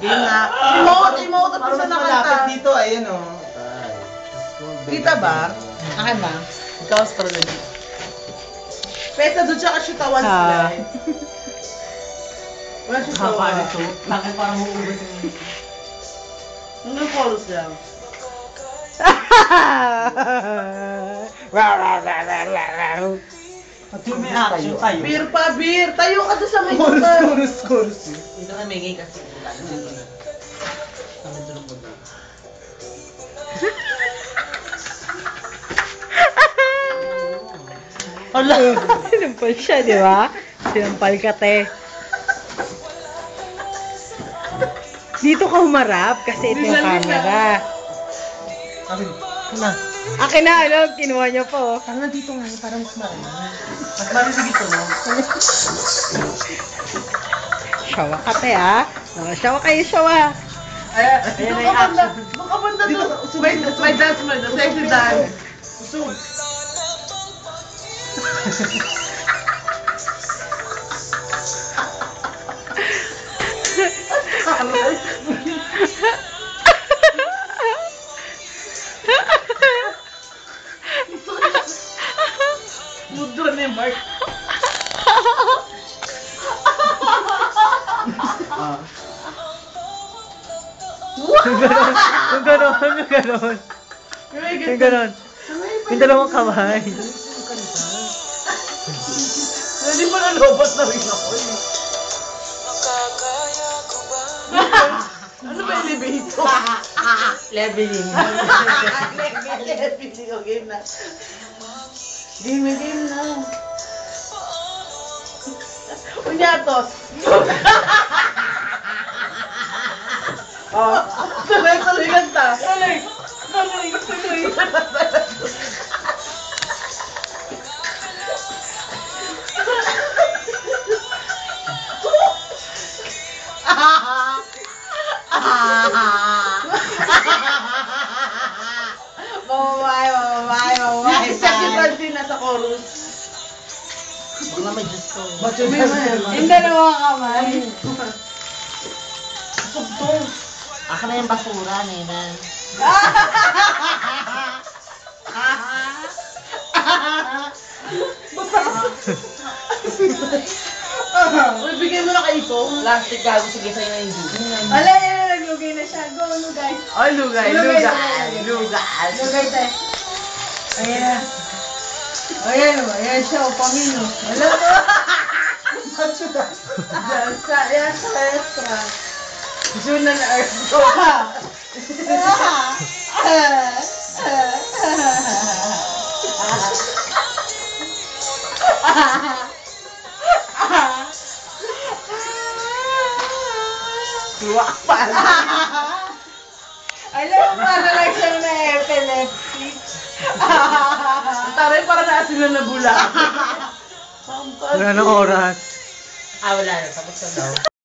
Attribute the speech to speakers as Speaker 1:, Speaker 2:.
Speaker 1: Game na.
Speaker 2: Emote,
Speaker 1: Para mas malapit dito, ayun o.
Speaker 2: Kita ba?
Speaker 3: Akin ba?
Speaker 2: Ikaw, astrology. Pesa doon siya ka-shootawan sila. Wala siya tawa.
Speaker 3: Bakit parang uubos yung...
Speaker 2: Hanggang chorus lang.
Speaker 3: Yung may action tayo.
Speaker 2: Beer pa, beer! Tayo ka doon sa may lugar.
Speaker 1: Chorus.
Speaker 3: Dito na may gay kasi. Kami tulong ko doon.
Speaker 4: Hala! Sinampal siya, di ba? Sinampal ka, te. Dito ka humarap kasi ito yung camera.
Speaker 1: Akin. Na.
Speaker 4: Akin na, ano? Kinuha niya po.
Speaker 1: Parang dito nga, parang mas marami. Mas marinig ito, no?
Speaker 4: Shawa ka, te, ha? Shawa kayo, shawa.
Speaker 2: Ayan
Speaker 4: na yung
Speaker 2: action. Doon ka banda doon. May dance mo doon. Sexy dance.
Speaker 1: Usog.
Speaker 2: Mudo ni Mark.
Speaker 4: Yung ganon. Yung ganon. Yung dalawang kamay.
Speaker 2: Hindi mo na lobot na rin ako. Ano ba yung libito?
Speaker 3: Leveling.
Speaker 2: Leveling. O, game na. Game na. Unyatos. Oh, tuloy kanta. Tuloy.
Speaker 3: Mamamay.
Speaker 2: Si Francine nasa chorus.
Speaker 3: Mga may Diyos ko.
Speaker 1: Ba't yun yan?
Speaker 4: Yung dalawang kamay.
Speaker 2: Sugtong.
Speaker 3: Akin na yung basura, nena.
Speaker 2: Uy, bigay mo na kay Ito.
Speaker 3: Plastic gago, sige sa'yo na yung dugo.
Speaker 4: Wala, yan, naglugay na siya. Go, lugay.
Speaker 2: Ay, lugay.
Speaker 4: Lugay tayo. Ayan na. Ayan siya, pamino. Wala mo. Yan sa extra.
Speaker 2: June and Earth. Tuwak pa.
Speaker 4: Alam mo, para lang siyang na-epilepsy.
Speaker 2: Taray para na sila nabula.
Speaker 4: Wala na oras.
Speaker 3: Wala na. Tapos na daw.